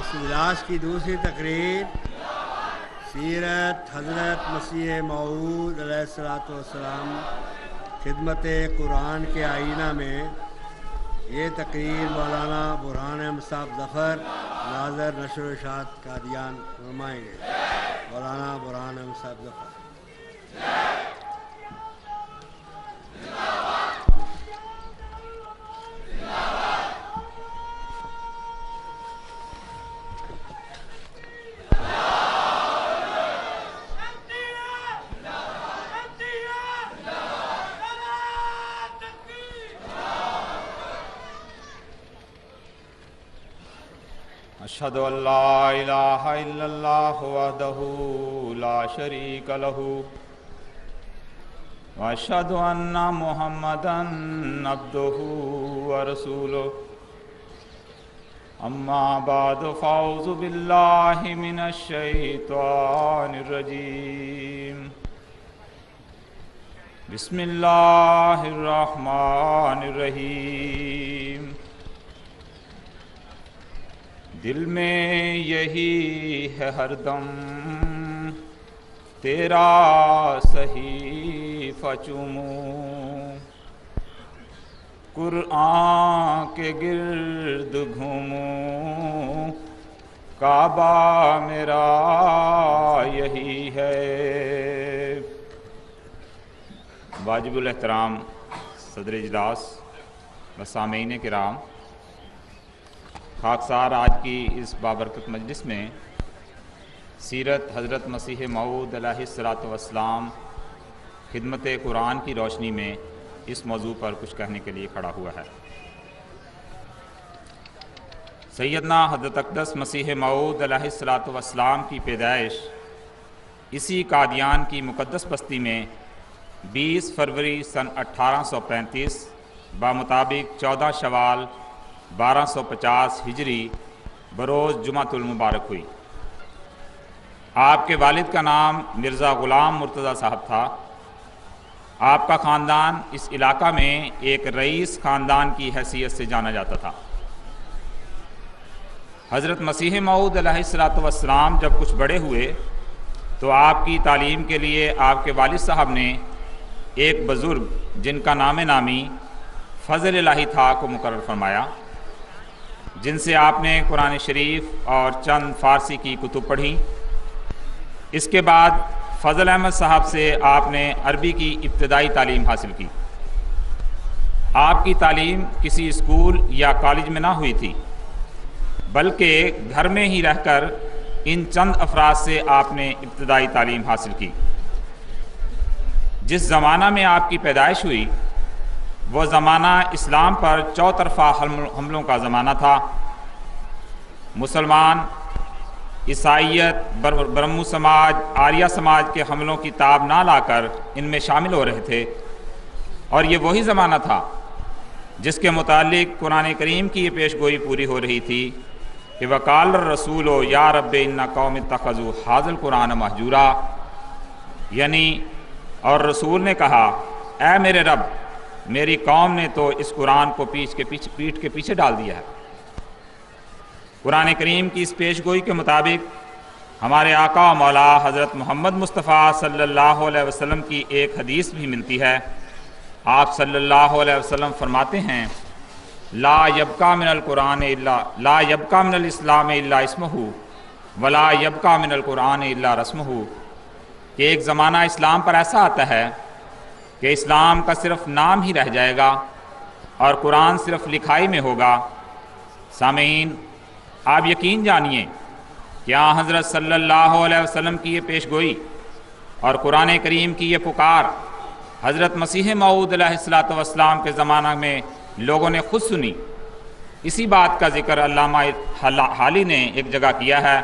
اس اجلاس کی دوسری تقریر سیرت حضرت مسیح موعود علیہ الصلوۃ والسلام خدمت قرآن کے آئینہ میں یہ تقریر مولانا برہان احمد صاحب ظفر ناظر نشر و اشاعت قادیان فرمائیں گے۔ مولانا برہان احمد صاحب ظفر۔ اشہد ان لا الہ الا اللہ وحدہ لا شریک لہ واشہد ان محمدا عبدہ ورسولہ اما بعد فاعوذ باللہ من الشیطان الرجیم بسم اللہ الرحمن الرحیم۔ دل میں یہی ہے ہر دم تیرا صحیفہ چوموں، قرآن کے گرد گھوموں، کعبہ میرا یہی ہے۔ واجب الاحترام صدر اجلاس و سامعین کرام، خاکسار آج کی اس بابرکت مجلس میں سیرت حضرت مسیح موعود علیہ الصلوۃ والسلام خدمت قرآن کی روشنی میں اس موضوع پر کچھ کہنے کے لیے کھڑا ہوا ہے۔ سیدنا حضرت اقدس مسیح موعود علیہ الصلوۃ والسلام کی پیدائش اسی قادیان کی مقدس بستی میں 20 فروری سن 1835 بمطابق 14 شوال 1250 ہجری بروز جمعۃ المبارک ہوئی۔ آپ کے والد کا نام مرزا غلام مرتضیٰ صاحب تھا۔ آپ کا خاندان اس علاقہ میں ایک رئیس خاندان کی حیثیت سے جانا جاتا تھا۔ حضرت مسیح موعود علیہ الصلوۃ والسلام جب کچھ بڑے ہوئے تو آپ کی تعلیم کے لیے آپ کے والد صاحب نے ایک بزرگ جن کا نام نامی فضل الہی تھا کو مقرر فرمایا، جن سے آپ نے قرآن شریف اور چند فارسی کی کتب پڑھی۔ اس کے بعد فضل احمد صاحب سے آپ نے عربی کی ابتدائی تعلیم حاصل کی۔ آپ کی تعلیم کسی اسکول یا کالج میں نہ ہوئی تھی، بلکہ گھر میں ہی رہ کر ان چند افراد سے آپ نے ابتدائی تعلیم حاصل کی۔ جس زمانہ میں آپ کی پیدائش ہوئی وہ زمانہ اسلام پر چوطرفہ حملوں کا زمانہ تھا۔ مسلمان عیسائیت، برہمو سماج، آریہ سماج کے حملوں کی تاب نہ لا کر ان میں شامل ہو رہے تھے، اور یہ وہی زمانہ تھا جس کے متعلق قرآن کریم کی یہ پیش گوئی پوری ہو رہی تھی کہ وقال الرسول یا رب ان قوم اتخذوا ھذا القرآن مہجورا، یعنی اور رسول نے کہا اے میرے رب، میری قوم نے تو اس قرآن کو پیٹھ کے پیچھے ڈال دیا ہے۔ قرآن کریم کی اس پیش گوئی کے مطابق ہمارے آقا و مولا حضرت محمد مصطفیٰ صلی اللہ علیہ وسلم کی ایک حدیث بھی ملتی ہے۔ آپ صلی اللہ علیہ وسلم فرماتے ہیں لا یبقى من الاسلام الا اسمہ ولا یبقى من القرآن الا رسمہ، کہ ایک زمانہ اسلام پر ایسا آتا ہے کہ اسلام کا صرف نام ہی رہ جائے گا اور قرآن صرف لکھائی میں ہوگا۔ سامعین، آپ یقین جانیے کہ حضرت صلی اللہ علیہ وسلم کی یہ پیش گوئی اور قرآن کریم کی یہ پکار حضرت مسیح موعود علیہ الصلوۃ والسلام کے زمانہ میں لوگوں نے خود سنی۔ اسی بات کا ذکر علامہ حالی نے ایک جگہ کیا ہے۔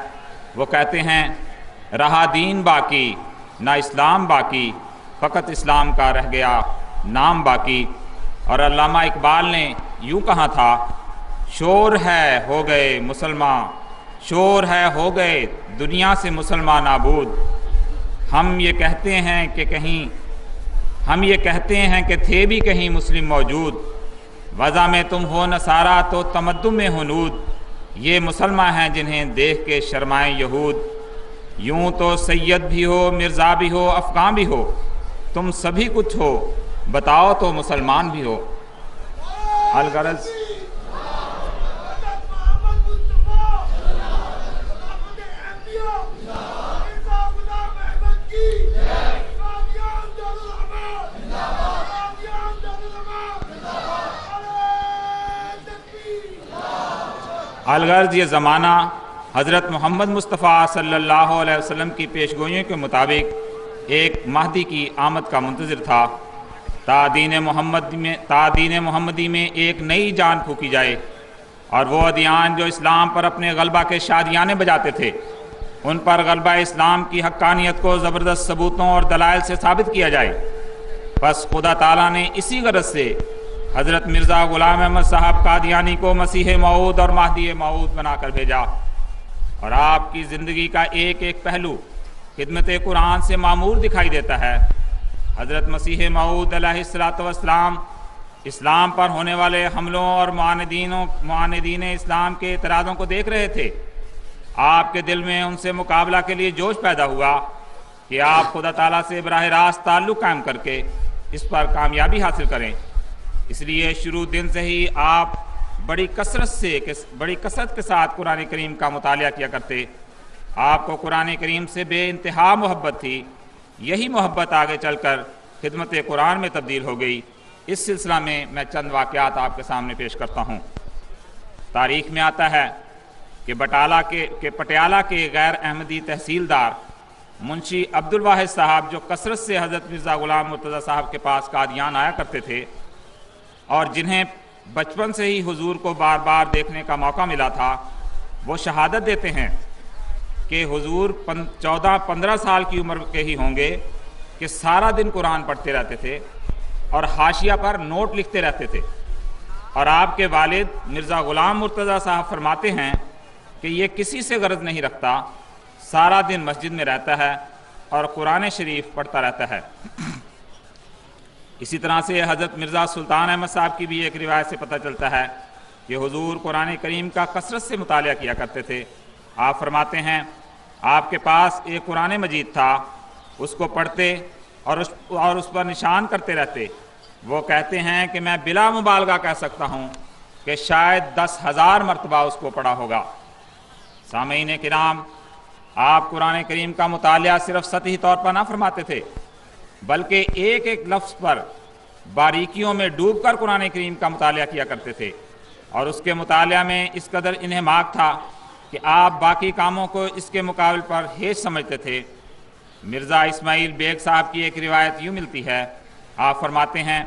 وہ کہتے ہیں رہا دین باقی نہ اسلام باقی، فقط اسلام کا رہ گیا نام باقی۔ اور علامہ اقبال نے یوں کہا تھا شور ہے ہو گئے مسلمان، شور ہے ہو گئے دنیا سے مسلمان نابود، ہم یہ کہتے ہیں کہ تھے بھی کہیں مسلم موجود، وضع میں تم ہو نصارہ تو تمدن میں ہنود، یہ مسلمان ہیں جنہیں دیکھ کے شرمائیں یہود، یوں تو سید بھی ہو، مرزا بھی ہو، افغان بھی ہو، تم سبھی کچھ ہو، بتاؤ تو مسلمان بھی ہو۔ الغرض یہ زمانہ حضرت محمد مصطفیٰ صلی اللہ علیہ وسلم کی پیشگوئیوں کے مطابق ایک مہدی کی آمد کا منتظر تھا، تا دین محمدی میں ایک نئی جان پھونکی جائے، اور وہ ادیان جو اسلام پر اپنے غلبہ کے شادیانے بجاتے تھے، ان پر غلبہ اسلام کی حقانیت کو زبردست ثبوتوں اور دلائل سے ثابت کیا جائے۔ پس خدا تعالیٰ نے اسی غرض سے حضرت مرزا غلام احمد صاحب قادیانی کو مسیح موعود اور مہدی موعود بنا کر بھیجا، اور آپ کی زندگی کا ایک ایک پہلو خدمت قرآن سے معمور دکھائی دیتا ہے۔ حضرت مسیح موعود علیہ السلام اسلام پر ہونے والے حملوں اور معاندین اسلام کے اعتراضوں کو دیکھ رہے تھے۔ آپ کے دل میں ان سے مقابلہ کے لیے جوش پیدا ہوا کہ آپ خدا تعالیٰ سے براہ راست تعلق قائم کر کے اس پر کامیابی حاصل کریں۔ اس لیے شروع دن سے ہی آپ بڑی کثرت کے ساتھ قرآن کریم کا مطالعہ کیا کرتے۔ آپ کو قرآن کریم سے بے انتہا محبت تھی۔ یہی محبت آگے چل کر خدمت قرآن میں تبدیل ہو گئی۔ اس سلسلہ میں چند واقعات آپ کے سامنے پیش کرتا ہوں۔ تاریخ میں آتا ہے کہ پٹیالہ کے غیر احمدی تحصیلدار منشی عبدالواحد صاحب، جو کثرت سے حضرت مرزا غلام مرتضیٰ صاحب کے پاس قادیان آیا کرتے تھے، اور جنہیں بچپن سے ہی حضور کو بار بار دیکھنے کا موقع ملا تھا، وہ شہادت دیتے ہیں کہ حضور 14-15 سال کی عمر کے ہی ہوں گے کہ سارا دن قرآن پڑھتے رہتے تھے اور حاشیہ پر نوٹ لکھتے رہتے تھے۔ اور آپ کے والد مرزا غلام مرتضیٰ صاحب فرماتے ہیں کہ یہ کسی سے غرض نہیں رکھتا، سارا دن مسجد میں رہتا ہے اور قرآن شریف پڑھتا رہتا ہے۔ اسی طرح سے حضرت مرزا سلطان احمد صاحب کی بھی ایک روایت سے پتہ چلتا ہے کہ حضور قرآن کریم کا کثرت سے مطالعہ کیا کرتے تھے۔ آپ فرماتے ہیں آپ کے پاس ایک قرآن مجید تھا، اس کو پڑھتے اور اس پر نشان کرتے رہتے۔ وہ کہتے ہیں کہ میں بلا مبالغہ کہہ سکتا ہوں کہ شاید 10,000 مرتبہ اس کو پڑھا ہوگا۔ سامعین کرام، آپ قرآن کریم کا مطالعہ صرف سطحی طور پر نہ فرماتے تھے، بلکہ ایک ایک لفظ پر باریکیوں میں ڈوب کر قرآن کریم کا مطالعہ کیا کرتے تھے، اور اس کے مطالعہ میں اس قدر انہماک تھا کہ آپ باقی کاموں کو اس کے مقابل پر ہیچ سمجھتے تھے۔ مرزا اسماعیل بیگ صاحب کی ایک روایت یوں ملتی ہے۔ آپ فرماتے ہیں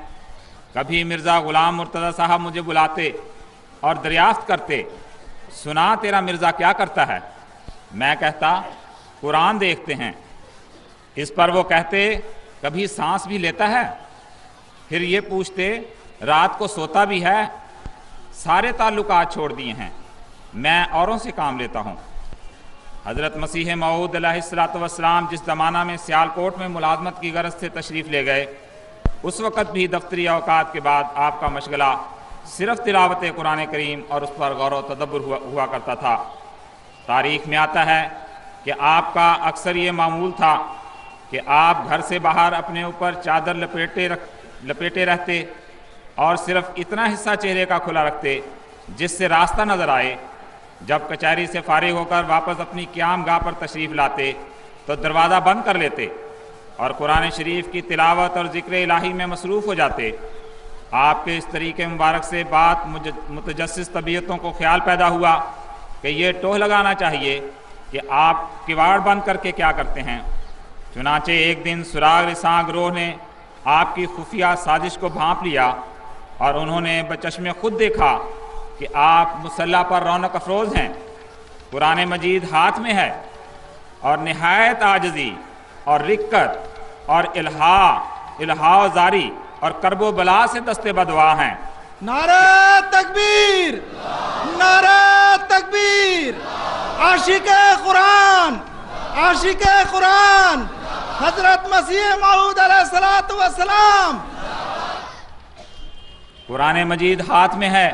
کبھی مرزا غلام مرتضیٰ صاحب مجھے بلاتے اور دریافت کرتے، سنا تیرا مرزا کیا کرتا ہے؟ میں کہتا قرآن دیکھتے ہیں۔ اس پر وہ کہتے کبھی سانس بھی لیتا ہے؟ پھر یہ پوچھتے رات کو سوتا بھی ہے؟ سارے تعلقات چھوڑ دیے ہیں، میں اوروں سے کام لیتا ہوں۔ حضرت مسیح موعود علیہ السلام جس زمانہ میں سیالکوٹ میں ملازمت کی غرض سے تشریف لے گئے، اس وقت بھی دفتری اوقات کے بعد آپ کا مشغلہ صرف تلاوت قرآن کریم اور اس پر غور و تدبر ہوا کرتا تھا۔ تاریخ میں آتا ہے کہ آپ کا اکثر یہ معمول تھا کہ آپ گھر سے باہر اپنے اوپر چادر لپیٹے رہتے اور صرف اتنا حصہ چہرے کا کھلا رکھتے جس سے راستہ نظر آئے۔ جب کچہری سے فارغ ہو کر واپس اپنی قیام گاہ پر تشریف لاتے تو دروازہ بند کر لیتے اور قرآن شریف کی تلاوت اور ذکر الہی میں مصروف ہو جاتے۔ آپ کے اس طریقے مبارک سے بات متجسس طبیعتوں کو خیال پیدا ہوا کہ یہ ٹوہ لگانا چاہیے کہ آپ کواڑ بند کر کے کیا کرتے ہیں۔ چنانچہ ایک دن سراغ رساں گروہ نے آپ کی خفیہ سازش کو بھانپ لیا اور انہوں نے بچشم خود دیکھا کہ آپ مصلی پر رونق افروز ہیں، قرآن مجید ہاتھ میں ہے، اور نہایت عاجزی اور رقت اور الہا زاری اور کرب و بلا سے دستے بدعا ہیں۔ نعرہ تکبیر، نعرہ تکبیر، عاشق قرآن، عاشق قرآن حضرت مسیح موعود علیہ السلام۔ قرآن مجید ہاتھ میں ہے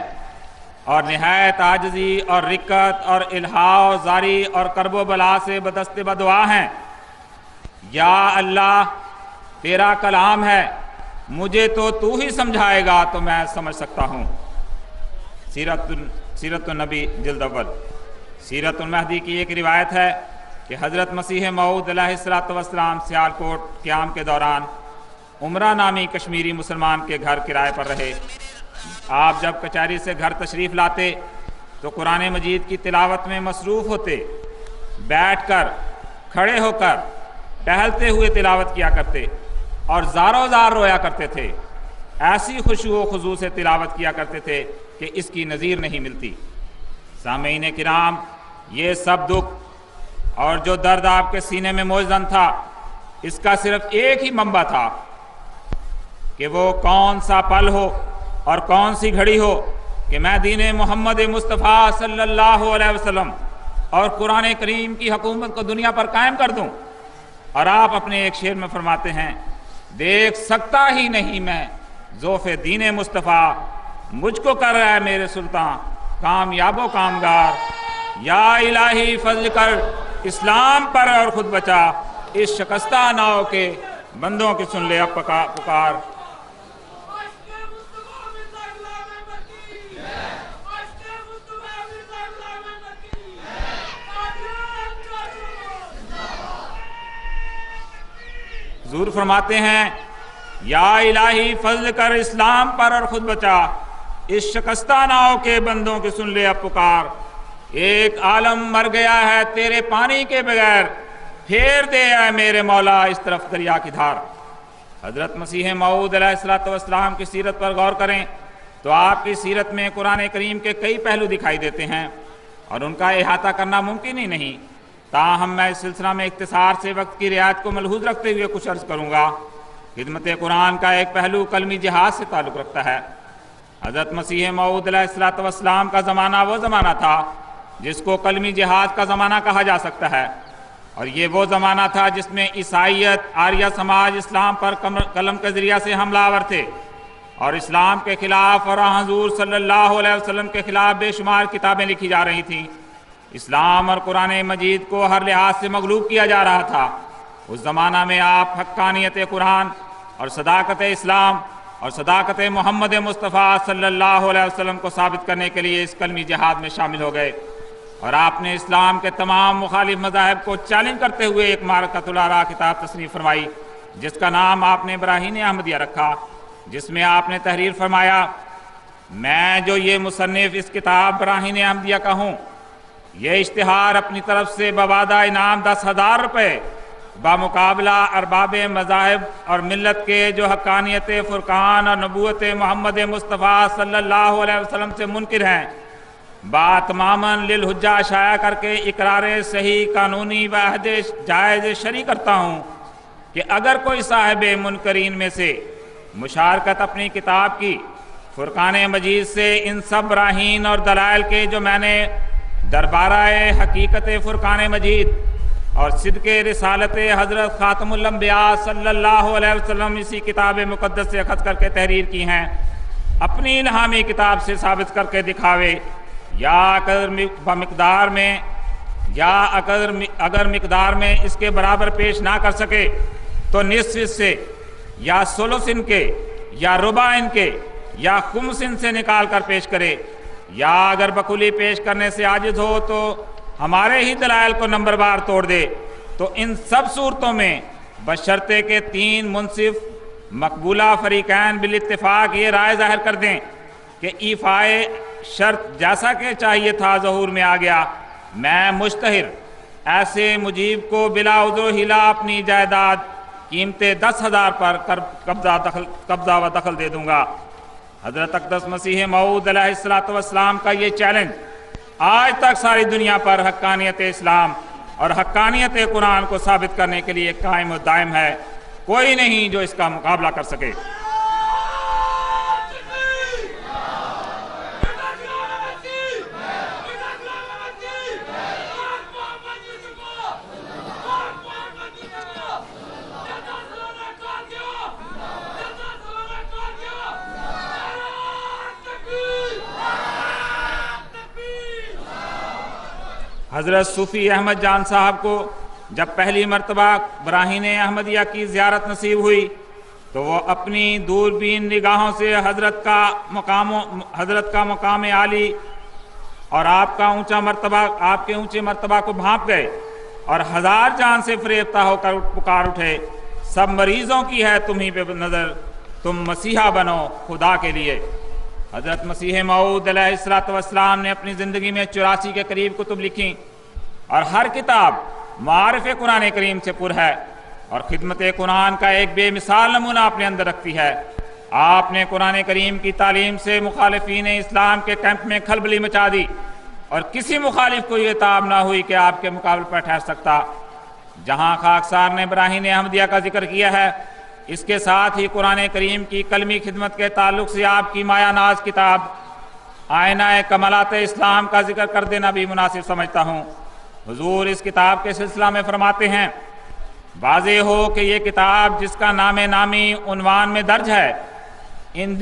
اور نہایت عاجزی اور رقت اور الحاح زاری اور کرب و بلا سے بدست بدعا ہیں۔ یا اللہ تیرا کلام ہے، مجھے تو ہی سمجھائے گا تو میں سمجھ سکتا ہوں۔ سیرت النبی جلد اول۔ سیرت المہدی کی ایک روایت ہے کہ حضرت مسیح موعود علیہ السلام سیالکوٹ قیام کے دوران عمرہ نامی کشمیری مسلمان کے گھر کرائے پر رہے۔ آپ جب کچہری سے گھر تشریف لاتے تو قرآن مجید کی تلاوت میں مصروف ہوتے، بیٹھ کر، کھڑے ہو کر، ٹہلتے ہوئے تلاوت کیا کرتے اور زاروں زار رویا کرتے تھے۔ ایسی خشوع و خضوع سے تلاوت کیا کرتے تھے کہ اس کی نظیر نہیں ملتی۔ سامعین کرام، یہ سب دکھ اور جو درد آپ کے سینے میں موجزن تھا، اس کا صرف ایک ہی منبع تھا کہ وہ کون سا پل ہو اور کون سی گھڑی ہو کہ میں دین محمد مصطفیٰ صلی اللہ علیہ وسلم اور قرآن کریم کی حکومت کو دنیا پر قائم کر دوں۔ اور آپ اپنے ایک شعر میں فرماتے ہیں، دیکھ سکتا ہی نہیں میں ذوف دین مصطفیٰ، مجھ کو کر رہا ہے میرے سلطان کامیاب و کامگار۔ یا الہی فضل کر اسلام پر اور خود بچا، اس شکستہ ناؤ کے بندوں کی سن لے اب پکار۔ حضور فرماتے ہیں، یا الہی فضل کر اسلام پر اور خود بچا، اس شکستہ ناؤ کے بندوں کی سن لے اب پکار۔ ایک عالم مر گیا ہے تیرے پانی کے بغیر، پھیر دے اے میرے مولا اس طرف دریا کی دھار۔ حضرت مسیح موعود علیہ السلام کی سیرت پر غور کریں تو آپ کی سیرت میں قرآن کریم کے کئی پہلو دکھائی دیتے ہیں اور ان کا احاطہ کرنا ممکن ہی نہیں۔ تاہم میں اس سلسلہ میں اختصار سے وقت کی رعایت کو ملحوظ رکھتے ہوئے کچھ عرض کروں گا۔ خدمت قرآن کا ایک پہلو کلمی جہاد سے تعلق رکھتا ہے۔ حضرت مسیح موعود علیہ السلام کا زمانہ وہ زمانہ تھا جس کو کلمی جہاد کا زمانہ کہا جا سکتا ہے، اور یہ وہ زمانہ تھا جس میں عیسائیت، آریہ سماج اسلام پر قلم کے ذریعہ سے حملہ آور تھے اور اسلام کے خلاف اور حضور صلی اللہ علیہ وسلم کے خلاف بے شمار کتابیں لکھی جا رہی تھیں۔ اسلام اور قرآن مجید کو ہر لحاظ سے مغلوب کیا جا رہا تھا۔ اس زمانہ میں آپ حقانیت قرآن اور صداقت اسلام اور صداقت محمد مصطفیٰ صلی اللہ علیہ وسلم کو ثابت کرنے کے لیے اس کلمی جہاد میں شامل ہو گئے، اور آپ نے اسلام کے تمام مخالف مذاہب کو چیلنج کرتے ہوئے ایک معرکۃ الآراء کتاب تصنیف فرمائی، جس کا نام آپ نے براہین احمدیہ رکھا، جس میں آپ نے تحریر فرمایا، میں جو یہ مصنف اس کتاب براہین احمدیہ کا ہوں، یہ اشتہار اپنی طرف سے بوعدہ انعام 10,000 روپے بامقابلہ ارباب مذاہب اور ملت کے جو حقانیت فرقان اور نبوت محمد مصطفیٰ صلی اللہ علیہ وسلم سے منکر ہیں، تماماً للحجہ شائع کر کے اقرار صحیح قانونی و عہد جائز شرعی کرتا ہوں کہ اگر کوئی صاحب منکرین میں سے مشارکت اپنی کتاب کی فرقان مجید سے ان سب براہین اور دلائل کے جو میں نے دربارہ حقیقت فرقان مجید اور صدق رسالت حضرت خاتم الانبیاء صلی اللہ علیہ وسلم اسی کتاب مقدس سے اخذ کر کے تحریر کی ہیں، اپنی الہامی کتاب سے ثابت کر کے دکھاوے، یا اگر مقدار میں اس کے برابر پیش نہ کر سکے تو نصف سے یا ثلث ان کے یا ربع ان کے یا خمس ان سے نکال کر پیش کرے، یا اگر بکلی پیش کرنے سے عاجز ہو تو ہمارے ہی دلائل کو نمبر بار توڑ دے۔ تو ان سب صورتوں میں بشرطے کے 3 منصف مقبولہ فریقین بالاتفاق یہ رائے ظاہر کر دیں کہ ایفائے شرط جیسا کہ چاہیے تھا ظہور میں آ گیا، میں مشتہر ایسے مجیب کو بلا عذر و حیلہ اپنی جائیداد قیمت 10,000 پر قبضہ و دخل دے دوں گا۔ حضرت اقدس مسیح موعود علیہ السلام کا یہ چیلنج آج تک ساری دنیا پر حقانیت اسلام اور حقانیت قرآن کو ثابت کرنے کے لیے قائم و دائم ہے، کوئی نہیں جو اس کا مقابلہ کر سکے۔ حضرت صوفی احمد جان صاحب کو جب پہلی مرتبہ براہین احمدیہ کی زیارت نصیب ہوئی تو وہ اپنی دوربین نگاہوں سے حضرت کا مقام عالی اور آپ کے اونچے مرتبہ کو بھانپ گئے اور ہزار جان سے فریفتہ ہو کر پکار اٹھے، سب مریضوں کی ہے تمہیں پہ نظر، تم مسیحا بنو خدا کے لیے۔ حضرت مسیح موعود علیہ السلام نے اپنی زندگی میں 84 کے قریب کتب لکھیں اور ہر کتاب معارف قرآن کریم سے پر ہے اور خدمت قرآن کا ایک بے مثال نمونہ اپنے اندر رکھتی ہے۔ آپ نے قرآن کریم کی تعلیم سے مخالفین اسلام کے کیمپ میں کھلبلی مچا دی اور کسی مخالف کو یہ تاب نہ ہوئی کہ آپ کے مقابل پر ٹھہر سکتا۔ جہاں خاکسار نے براہین احمدیہ کا ذکر کیا ہے، اس کے ساتھ ہی قرآن کریم کی کلمی خدمت کے تعلق سے آپ کی مایہ ناز کتاب آئینہ کمالات اسلام کا ذکر کر دینا بھی مناسب سمجھتا ہوں۔ حضور اس کتاب کے سلسلہ میں فرماتے ہیں، واضح ہو کہ یہ کتاب جس کا نام نامی عنوان میں درج ہے، ان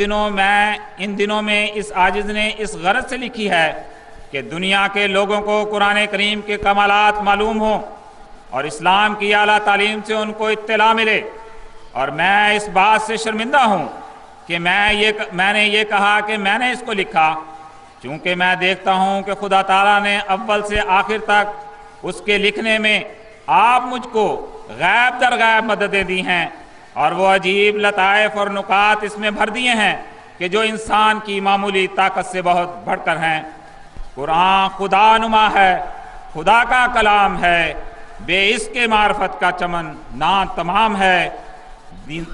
دنوں میں اس عاجز نے اس غرض سے لکھی ہے کہ دنیا کے لوگوں کو قرآن کریم کے کمالات معلوم ہوں اور اسلام کی اعلیٰ تعلیم سے ان کو اطلاع ملے، اور میں اس بات سے شرمندہ ہوں کہ میں نے یہ کہا کہ میں نے اس کو لکھا، چونکہ میں دیکھتا ہوں کہ خدا تعالیٰ نے اول سے آخر تک اس کے لکھنے میں آپ مجھ کو غیب در غیب مددیں دی ہیں اور وہ عجیب لطائف اور نکات اس میں بھر دیے ہیں کہ جو انسان کی معمولی طاقت سے بہت بڑھ کر ہیں۔ قرآن خدا نما ہے، خدا کا کلام ہے، بے اس کے معرفت کا چمن نہ تمام ہے۔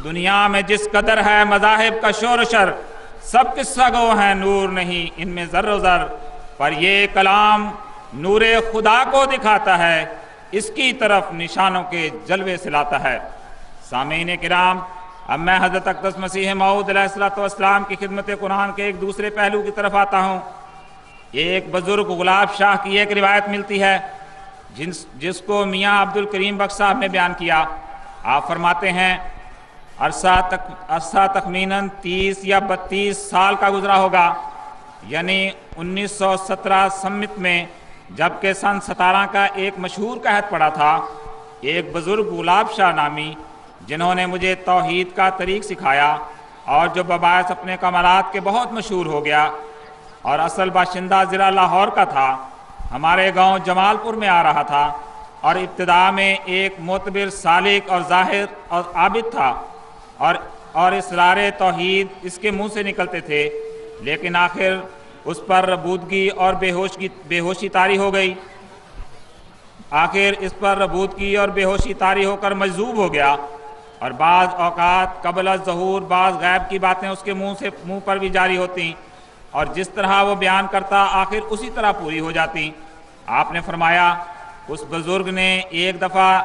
دنیا میں جس قدر ہے مذاہب کا شور و شر، سب قصہ گو ہیں، نور نہیں ان میں ذر و ذر، پر یہ کلام نور خدا کو دکھاتا ہے، اس کی طرف نشانوں کے جلوے سے لاتا ہے۔ سامعین کرام، اب میں حضرت اقدس مسیح موعود علیہ السلام کی خدمت قرآن کے ایک دوسرے پہلو کی طرف آتا ہوں۔ ایک بزرگ گلاب شاہ کی ایک روایت ملتی ہے جس کو میاں عبد الکریم بخش صاحب نے بیان کیا۔ آپ فرماتے ہیں، عرصہ تخمیناً 30 یا 32 سال کا گزرا ہوگا، یعنی 1917 سمت میں، جبکہ سن 17 کا ایک مشہور قحط پڑا تھا۔ ایک بزرگ گلاب شاہ نامی جنہوں نے مجھے توحید کا طریق سکھایا اور جو بباعث اپنے کمالات کے بہت مشہور ہو گیا اور اصل باشندہ ضلع لاہور کا تھا، ہمارے گاؤں جمال پور میں آ رہا تھا اور ابتدا میں ایک معتبر سالک اور ظاہر اور عابد تھا اور اسرار توحید اس کے منہ سے نکلتے تھے، لیکن آخر اس پر ربودگی اور بے ہوشی طاری ہو گئی۔ طاری ہو کر مجذوب ہو گیا اور بعض اوقات قبل الظہور بعض غیب کی باتیں اس کے منہ پر بھی جاری ہوتی اور جس طرح وہ بیان کرتا آخر اسی طرح پوری ہو جاتی۔ آپ نے فرمایا، اس بزرگ نے ایک دفعہ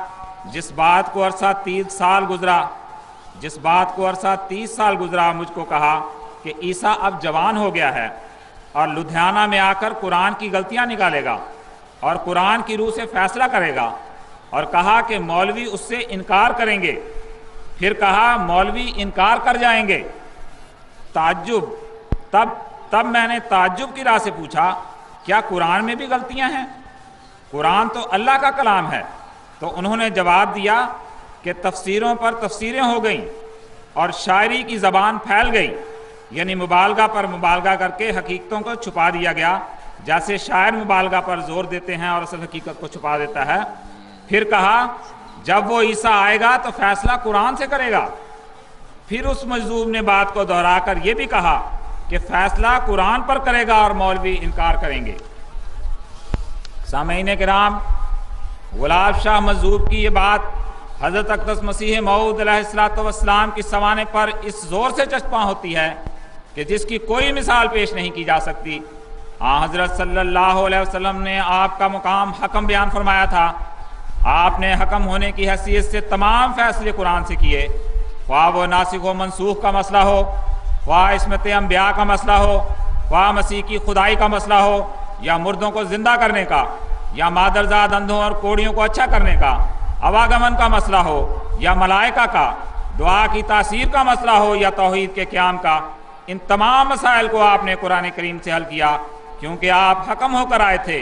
جس بات کو عرصہ 30 سال گزرا مجھ کو کہا کہ عیسیٰ اب جوان ہو گیا ہے اور لدھیانہ میں آ کر قرآن کی غلطیاں نکالے گا اور قرآن کی روح سے فیصلہ کرے گا، اور کہا کہ مولوی اس سے انکار کریں گے۔ پھر کہا مولوی انکار کر جائیں گے۔ تب میں نے تعجب کی راہ سے پوچھا، کیا قرآن میں بھی غلطیاں ہیں؟ قرآن تو اللہ کا کلام ہے۔ تو انہوں نے جواب دیا کہ تفسیروں پر تفسیریں ہو گئیں اور شاعری کی زبان پھیل گئی، یعنی مبالغہ پر مبالغہ کر کے حقیقتوں کو چھپا دیا گیا، جیسے شاعر مبالغہ پر زور دیتے ہیں اور اصل حقیقت کو چھپا دیتا ہے۔ پھر کہا، جب وہ عیسیٰ آئے گا تو فیصلہ قرآن سے کرے گا۔ پھر اس مجذوب نے بات کو دہرا کر یہ بھی کہا کہ فیصلہ قرآن پر کرے گا اور مولوی انکار کریں گے۔ سامعین کرام، گلاب شاہ مجذوب کی یہ بات حضرت اقدس مسیح موعود علیہ السلام کی سوانح پر اس زور سے چسپاں ہوتی ہے کہ جس کی کوئی مثال پیش نہیں کی جا سکتی۔ حضرت صلی اللہ علیہ وسلم نے آپ کا مقام حکم بیان فرمایا تھا۔ آپ نے حکم ہونے کی حیثیت سے تمام فیصلے قرآن سے کیے، خواہ وہ ناسخ و منسوخ کا مسئلہ ہو، خواہ عصمت انبیاء کا مسئلہ ہو، خواہ مسیح کی خدائی کا مسئلہ ہو، یا مردوں کو زندہ کرنے کا، یا مادرزاد اندھوں اور کوڑیوں کو اچھا کرنے کا، اواگمن کا مسئلہ ہو یا ملائکہ کا، دعا کی تاثیر کا مسئلہ ہو یا توحید کے قیام کا، ان تمام مسائل کو آپ نے قرآن کریم سے حل کیا، کیونکہ آپ حکم ہو کر آئے تھے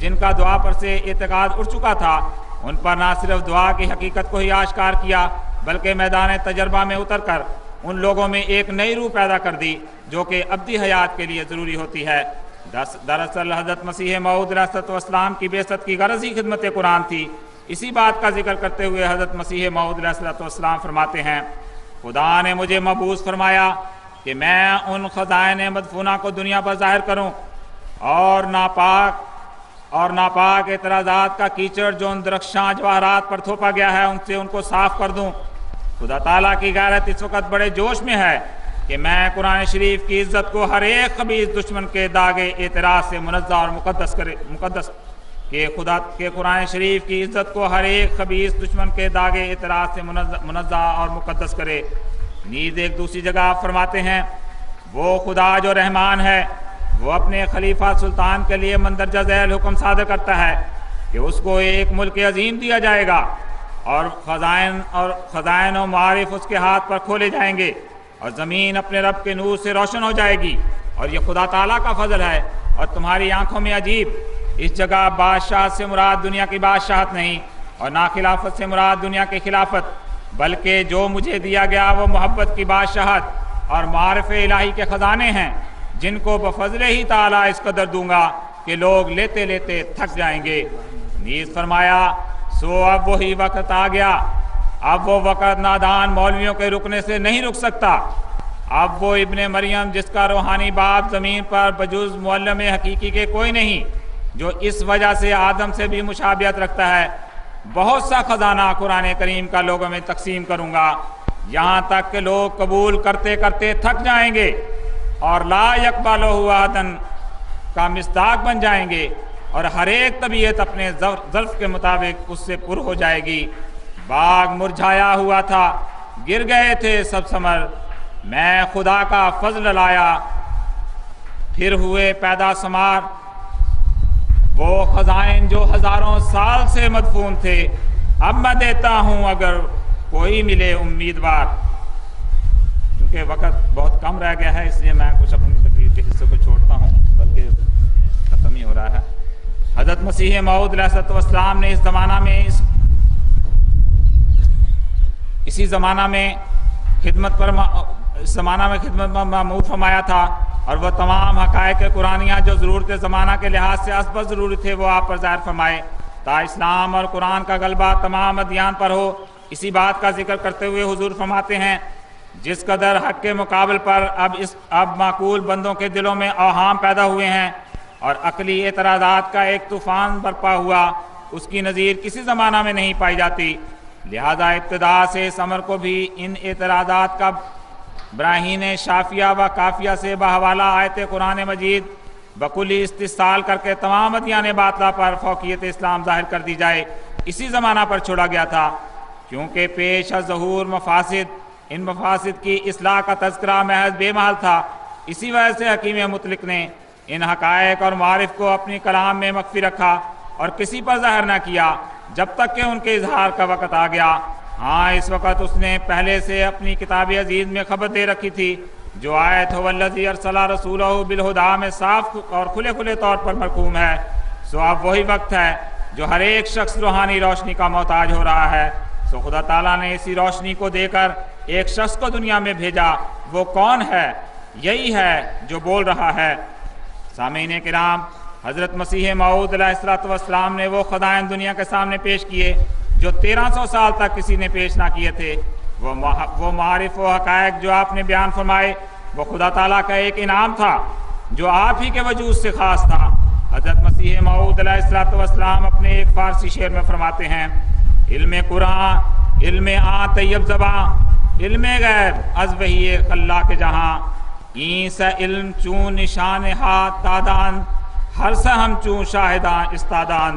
جن کا دعا پر سے اعتقاد اٹھ چکا تھا، ان پر نہ صرف دعا کی حقیقت کو ہی آشکار کیا بلکہ میدان تجربہ میں اتر کر ان لوگوں میں ایک نئی روح پیدا کر دی جو کہ ابدی حیات کے لیے ضروری ہوتی ہے۔ دراصل حضرت مسیح موعود علیہ السلام کی بعثت کی غرض ہی خدمت قرآن تھی۔ اسی بات کا ذکر کرتے ہوئے حضرت مسیح موعود علیہ السلام فرماتے ہیں، خدا نے مجھے مبعوث فرمایا کہ میں ان خزائن مدفونہ کو دنیا پر ظاہر کروں اور ناپاک اعتراضات کا کیچڑ جو ان درخشاں جواہرات پر تھوپا گیا ہے ان کو صاف کر دوں۔ خدا تعالیٰ کی غیرت اس وقت بڑے جوش میں ہے کہ میں قرآن شریف کی عزت کو ہر ایک خبیث دشمن کے داغے اعتراض سے منزہ اور مقدس کہ قرآن شریف کی عزت کو ہر ایک خبیث دشمن کے داغے اعتراض سے منزہ اور مقدس کرے۔ نیز ایک دوسری جگہ فرماتے ہیں، وہ خدا جو رحمان ہے وہ اپنے خلیفہ سلطان کے لیے مندرجہ ذیل حکم صادر کرتا ہے کہ اس کو ایک ملک عظیم دیا جائے گا اور خزائن و معارف اس کے ہاتھ پر کھولے جائیں گے اور زمین اپنے رب کے نور سے روشن ہو جائے گی، اور یہ خدا تعالیٰ کا فضل ہے اور تمہاری آنکھوں میں عجیب۔ اس جگہ بادشاہت سے مراد دنیا کی بادشاہت نہیں اور نہ خلافت سے مراد دنیا کی خلافت، بلکہ جو مجھے دیا گیا وہ محبت کی بادشاہت اور معارف الہی کے خزانے ہیں جن کو بفضل ہی تعالیٰ اس قدر دوں گا کہ لوگ لیتے لیتے تھک جائیں گے۔ نیز فرمایا، سو اب وہی وقت آ گیا، اب وہ وقت نادان مولویوں کے رکنے سے نہیں رک سکتا۔ اب وہ ابن مریم جس کا روحانی باپ زمین پر بجز معلم حقیقی کے کوئی نہیں، جو اس وجہ سے آدم سے بھی مشابہت رکھتا ہے، بہت سا خزانہ قرآن کریم کا لوگوں میں تقسیم کروں گا، یہاں تک کہ لوگ قبول کرتے کرتے تھک جائیں گے اور لا یقبلہ احدن کا مصداق بن جائیں گے، اور ہر ایک طبیعت اپنے ظرف کے مطابق اس سے پر ہو جائے گی۔ باغ مرجھایا ہوا تھا، گر گئے تھے سب ثمر، میں خدا کا فضل لایا، پھر ہوئے پیدا ثمار۔ وہ خزائن جو ہزاروں سال سے مدفون تھے، اب میں دیتا ہوں اگر کوئی ملے امیدوار۔ کیونکہ وقت بہت کم رہ گیا ہے، اس لیے میں کچھ اپنی تقریر کے حصے کو چھوڑتا ہوں، بلکہ ختم ہی ہو رہا ہے۔ حضرت مسیح موعود علیہ السلام نے اسی زمانہ میں خدمت پر معمور فرمایا تھا، اور وہ تمام حقائق قرآنیہ جو ضرورت زمانہ کے لحاظ سے اسبق ضروری تھے وہ آپ پر ظاہر فرمائے، تا اسلام اور قرآن کا غلبہ تمام ادیان پر ہو۔ اسی بات کا ذکر کرتے ہوئے حضور فرماتے ہیں، جس قدر حق کے مقابل پر اب معقول بندوں کے دلوں میں اوہام پیدا ہوئے ہیں اور عقلی اعتراضات کا ایک طوفان برپا ہوا، اس کی نظیر کسی زمانہ میں نہیں پائی جاتی۔ لہذا ابتدا سے اس امر کو بھی ان اعتراضات کا براہین شافیہ و کافیہ سے بحوالہ آیت قرآن مجید بکلی استحصال کر کے تمام ادیان باطلہ پر فوقیت اسلام ظاہر کر دی جائے، اسی زمانہ پر چھوڑا گیا تھا، کیونکہ پیش از ظہور مفاسد، ان مفاسد کی اصلاح کا تذکرہ محض بے محل تھا۔ اسی وجہ سے حکیم مطلق نے ان حقائق اور معارف کو اپنی کلام میں مخفی رکھا اور کسی پر ظاہر نہ کیا جب تک کہ ان کے اظہار کا وقت آ گیا۔ ہاں، اس وقت اس نے پہلے سے اپنی کتاب عزیز میں خبر دے رکھی تھی، جو آیت هو الذی ارسل رسولہ بالہدی میں صاف اور کھلے طور پر مرقوم ہے۔ سو اب وہی وقت ہے جو ہر ایک شخص روحانی روشنی کا محتاج ہو رہا ہے۔ سو خدا تعالیٰ نے اسی روشنی کو دے کر ایک شخص کو دنیا میں بھیجا۔ وہ کون ہے؟ یہی ہے جو بول رہا ہے۔ سامعین کرام، حضرت مسیح موعود علیہ السلام نے وہ خزائن دنیا کے سامنے پیش کیے جو 1300 سال تک کسی نے پیش نہ کیے تھے۔ وہ معارف و حقائق جو آپ نے بیان فرمائے وہ خدا تعالیٰ کا ایک انعام تھا جو آپ ہی کے وجود سے خاص تھا۔ حضرت مسیح موعود علیہ السلام اپنے ایک فارسی شعر میں فرماتے ہیں، علم قرآن، علم طیب زباں، علم غیب از وحی خلاق جہاں، این سا علم چون نشان ہاتھ تادان، ہر سا ہم چون شاہدان استادان۔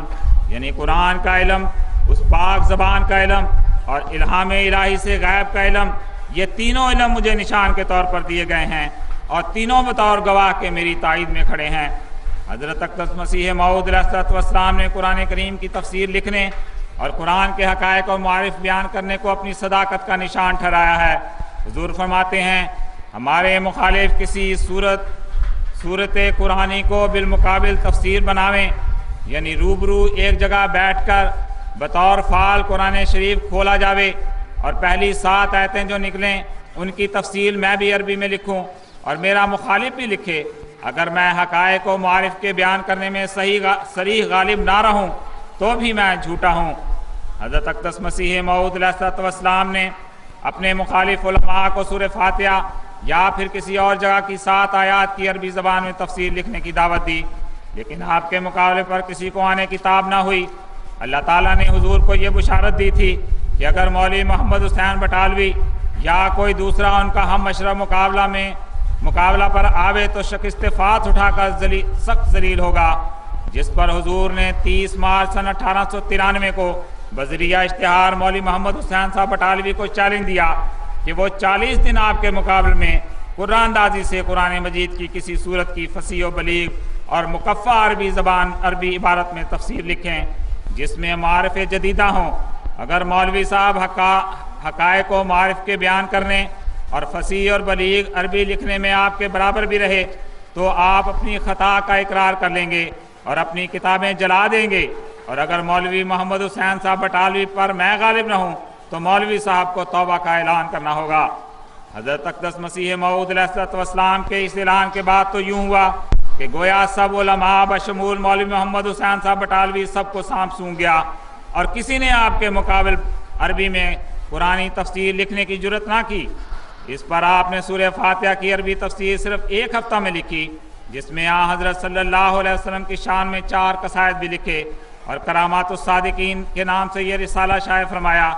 یعنی قرآن کا علم، اس پاک زبان کا علم اور الہام الہی سے غیب کا علم، یہ تینوں علم مجھے نشان کے طور پر دیے گئے ہیں اور تینوں بطور گواہ کے میری تائید میں کھڑے ہیں۔ حضرت اقدس مسیح موعود علیہ السلام نے قرآن کریم کی تفسیر لکھنے اور قرآن کے حقائق اور معارف بیان کرنے کو اپنی صداقت کا نشان ٹھہرایا ہے۔ حضور فرماتے ہیں، ہمارے مخالف کسی صورت قرآنی کو بالمقابل تفسیر بناویں یعنی روبرو ایک جگہ بیٹھ کر بطور فعال قرآن شریف کھولا جاوے اور پہلی 7 آیتیں جو نکلیں ان کی تفصیل میں بھی عربی میں لکھوں اور میرا مخالف بھی لکھے، اگر میں حقائق و معارف کے بیان کرنے میں صریح غالب نہ رہوں تو بھی میں جھوٹا ہوں۔ حضرت اقدس مسیح موعود علیہ الصلوۃ والسلام نے اپنے مخالف علماء کو سورہ فاتحہ یا پھر کسی اور جگہ کی 7 آیات کی عربی زبان میں تفسیر لکھنے کی دعوت دی، لیکن آپ کے مقابلے پر کسی کو آنے کی تاب نہ ہوئی۔ اللہ تعالیٰ نے حضور کو یہ بشارت دی تھی کہ اگر مولوی محمد حسین بٹالوی یا کوئی دوسرا ان کا ہم مشرب مقابلہ پر آوے تو شکست فات اٹھا کر سخت ذلیل ہوگا، جس پر حضور نے 30 مارچ سن 1893 کو بذریعہ اشتہار مولوی محمد حسین صاحب بٹالوی کو چیلنج دیا کہ وہ 40 دن آپ کے مقابلے میں قرآن اندازی سے قرآن مجید کی کسی صورت کی فصیح و بلیغ اور مکفّہ عربی عبارت میں تفسیر لکھیں جس میں معارف جدیدہ ہوں۔ اگر مولوی صاحب حقائق و معارف کے بیان کرنے اور فصیح اور بلیغ عربی لکھنے میں آپ کے برابر بھی رہے تو آپ اپنی خطا کا اقرار کر لیں گے اور اپنی کتابیں جلا دیں گے، اور اگر مولوی محمد حسین صاحب بٹالوی پر میں غالب نہ ہوں تو مولوی صاحب کو توبہ کا اعلان کرنا ہوگا۔ حضرت اقدس مسیح موعود علیہ الصلوۃ والسلام کے اس اعلان کے بعد تو یوں ہوا کہ گویا سب علماء بشمول مولوی محمد حسین صاحب بٹالوی سب کو سانپ سونگ گیا اور کسی نے آپ کے مقابل عربی میں قرآنی تفسیر لکھنے کی جرت نہ کی۔ اس پر آپ نے سورہ فاتحہ کی عربی تفسیر صرف 1 ہفتہ میں لکھی، جس میں حضرت صلی اللہ علیہ وسلم کی شان میں 4 قصائد بھی لکھے اور کرامات الصادقین کے نام سے یہ رسالہ شائع فرمایا۔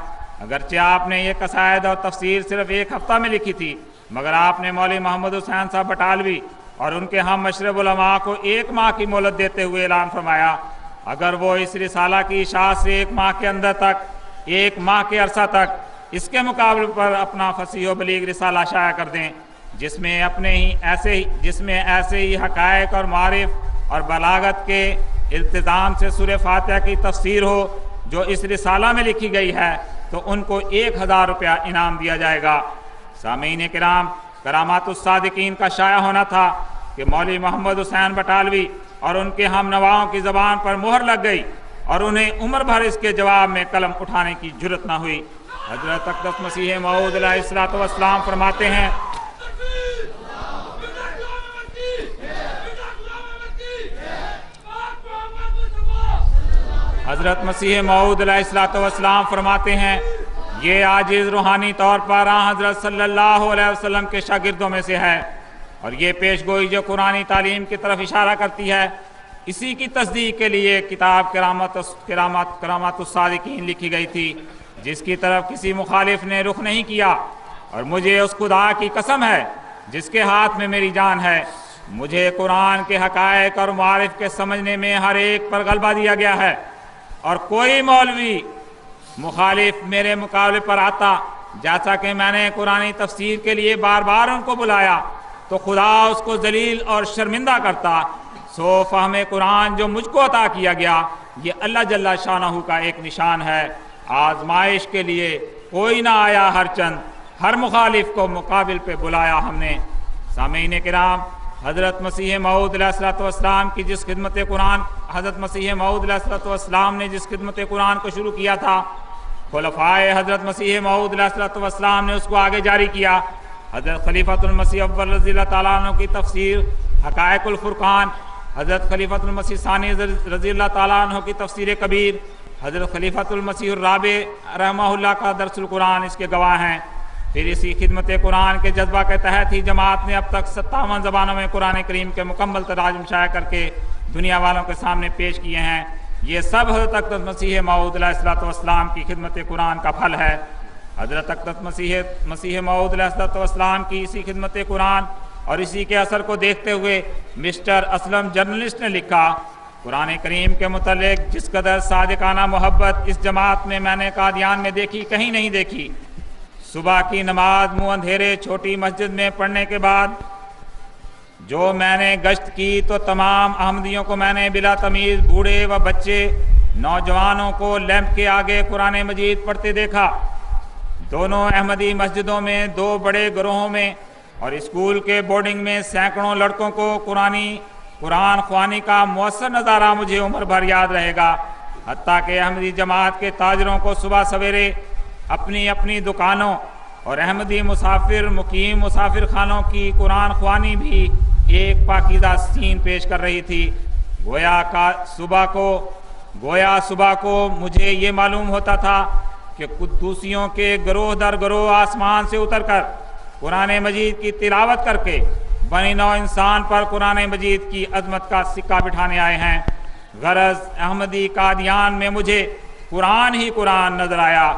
اگرچہ آپ نے یہ قصائد اور تفسیر صرف 1 ہفتہ میں لکھی تھی، مگر آپ نے مولوی محمد حسین صاحب بٹالوی اور ان کے ہم مشرب علماء کو 1 ماہ کی مہلت دیتے ہوئے اعلان فرمایا اگر وہ اس رسالہ کی اشاعت سے 1 ماہ کے اندر تک 1 ماہ کے عرصہ تک اس کے مقابلے پر اپنا فصیح و بلیغ رسالہ شائع کر دیں جس میں ایسے ہی حقائق اور معارف اور بلاغت کے التزام سے سورہ فاتحہ کی تفسیر ہو جو اس رسالہ میں لکھی گئی ہے تو ان کو 1000 روپیہ انعام دیا جائے گا۔ سامعین کرام، کرامات الصادقین کا شائع ہونا تھا کہ مولوی محمد حسین بٹالوی اور ان کے ہم نواؤں کی زبان پر مہر لگ گئی اور انہیں عمر بھر اس کے جواب میں قلم اٹھانے کی جرت نہ ہوئی۔ حضرت اقدس مسیح موعود علیہ الصلوۃ والسلام فرماتے ہیں حضرت مسیح موعود علیہ الصلوۃ والسلام فرماتے ہیں یہ عاجز روحانی طور پر حضرت صلی اللہ علیہ وسلم کے شاگردوں میں سے ہے، اور یہ پیش گوئی جو قرآنی تعلیم کی طرف اشارہ کرتی ہے اسی کی تصدیق کے لیے کتاب کرامات الصادقین لکھی گئی تھی جس کی طرف کسی مخالف نے رخ نہیں کیا، اور مجھے اس خدا کی قسم ہے جس کے ہاتھ میں میری جان ہے، مجھے قرآن کے حقائق اور معارف کے سمجھنے میں ہر ایک پر غلبہ دیا گیا ہے، اور کوئی مولوی مخالف میرے مقابلے پر آتا جیسا کہ میں نے قرآنی تفسیر کے لیے بار بار ان کو بلایا تو خدا اس کو ذلیل اور شرمندہ کرتا۔ سو فہم قرآن جو مجھ کو عطا کیا گیا یہ اللہ جل شانہ کا ایک نشان ہے۔ آزمائش کے لیے کوئی نہ آیا ہر مخالف کو مقابل پہ بلایا ہم نے۔ سامعین کرام، حضرت مسیح موعود علیہ الصلوۃ والسلام کی جس خدمت قرآن حضرت مسیح موعود علیہ الصلوۃ والسلام نے جس خدمت قرآن کو شروع کیا تھا، خلفائے حضرت مسیح موعود علیہ الصلوۃ والسلام نے اس کو آگے جاری کیا۔ حضرت خلیفۃ المسیح اول رضی اللہ تعالیٰ عنہ کی تفسیر حقائق الفرقان، حضرت خلیفۃ المسیح ثانی رضی اللہ تعالیٰ عنہ کی تفسیر کبیر، حضرت خلیفۃ المسیح الرابع رحمہ اللہ کا درس القرآن اس کے گواہ ہیں۔ پھر اسی خدمت قرآن کے جذبہ کے تحت ہی جماعت نے اب تک 57 زبانوں میں قرآن کریم کے مکمل تراجم شائع کر کے دنیا والوں کے سامنے پیش کیے ہیں۔ یہ سب حضرت اقدس مسیح موعود علیہ الصلوۃ والسلام کی خدمت قرآن کا پھل ہے۔ حضرت اقدس مسیح موعود علیہ الصلوۃ والسلام کی اسی خدمت قرآن اور اسی کے اثر کو دیکھتے ہوئے مسٹر اسلم جرنلسٹ نے لکھا، قرآن کریم کے متعلق جس قدر صادقانہ محبت اس جماعت میں نے قادیان میں دیکھی کہیں نہیں دیکھی۔ صبح کی نماز منہ اندھیرے چھوٹی مسجد میں پڑھنے کے بعد جو میں نے گشت کی تو تمام احمدیوں کو میں نے بلا تمیز بوڑھے و بچے نوجوانوں کو لیمپ کے آگے قرآن مجید پڑھتے دیکھا۔ دونوں احمدی مسجدوں میں 2 بڑے گروہوں میں اور اسکول کے بورڈنگ میں سینکڑوں لڑکوں کو قرآن خوانی کا مؤثر نظارہ مجھے عمر بھر یاد رہے گا، حتیٰ کہ احمدی جماعت کے تاجروں کو صبح سویرے اپنی اپنی دکانوں اور احمدی مسافر مقیم مسافر خانوں کی قرآن خوانی بھی ایک پاکیزہ سین پیش کر رہی تھی۔ گویا صبح کو مجھے یہ معلوم ہوتا تھا کہ قدوسیوں کے گروہ در گروہ آسمان سے اتر کر قرآن مجید کی تلاوت کر کے بنی نوع انسان پر قرآن مجید کی عظمت کا سکہ بٹھانے آئے ہیں۔ غرض احمدی قادیان میں مجھے قرآن ہی قرآن نظر آیا۔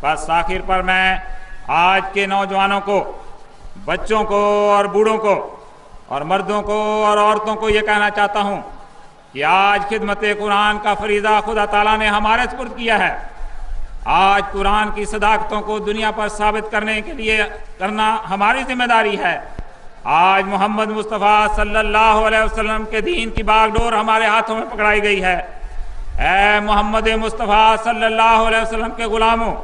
بس آخر پر میں آج کے نوجوانوں کو، بچوں کو اور بوڑھوں کو اور مردوں کو اور عورتوں کو یہ کہنا چاہتا ہوں کہ آج خدمت قرآن کا فریضہ خدا تعالیٰ نے ہمارے سپرد کیا ہے۔ آج قرآن کی صداقتوں کو دنیا پر ثابت کرنے کے لیے کرنا ہماری ذمہ داری ہے۔ آج محمد مصطفیٰ صلی اللہ علیہ وسلم کے دین کی باغ ڈور ہمارے ہاتھوں میں پکڑائی گئی ہے۔ اے محمد مصطفیٰ صلی اللہ علیہ وسلم کے غلاموں،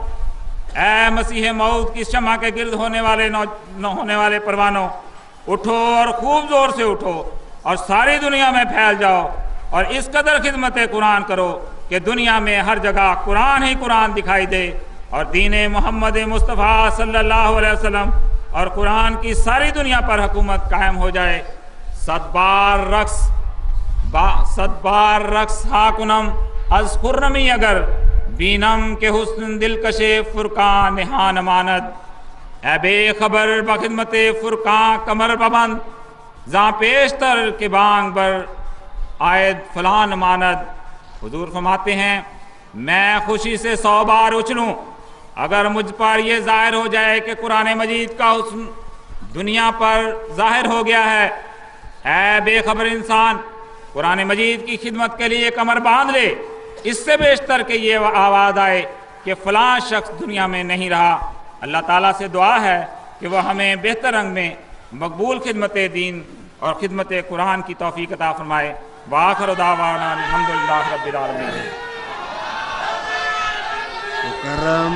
اے مسیح موعود کی شمع کے گرد ہونے والے پروانوں، اٹھو اور خوب زور سے اٹھو اور ساری دنیا میں پھیل جاؤ اور اس قدر خدمت قرآن کرو کہ دنیا میں ہر جگہ قرآن ہی قرآن دکھائی دے اور دین محمد مصطفیٰ صلی اللہ علیہ وسلم اور قرآن کی ساری دنیا پر حکومت قائم ہو جائے۔ صد بار رقص ہا کنم از خرمی اگر بینم کے حسن دلکش فرقان نہان ماند، اے بے خبر بخدمت فرقان کمر ببند زاں پیشتر کے بانگ بر آید فلان ماند۔ حضور فرماتے ہیں میں خوشی سے 100 بار اچھلوں اگر مجھ پر یہ ظاہر ہو جائے کہ قرآن مجید کا حسن دنیا پر ظاہر ہو گیا ہے۔ اے بے خبر انسان، قرآن مجید کی خدمت کے لیے کمر باندھ لے، اس سے بیشتر کہ یہ آواز آئے کہ فلاں شخص دنیا میں نہیں رہا۔ اللہ تعالیٰ سے دعا ہے کہ وہ ہمیں بہتر رنگ میں مقبول خدمت دین اور خدمت قرآن کی توفیق عطا فرمائے۔ وآخر دعوانا الحمدللہ رب العالمین۔ مکرم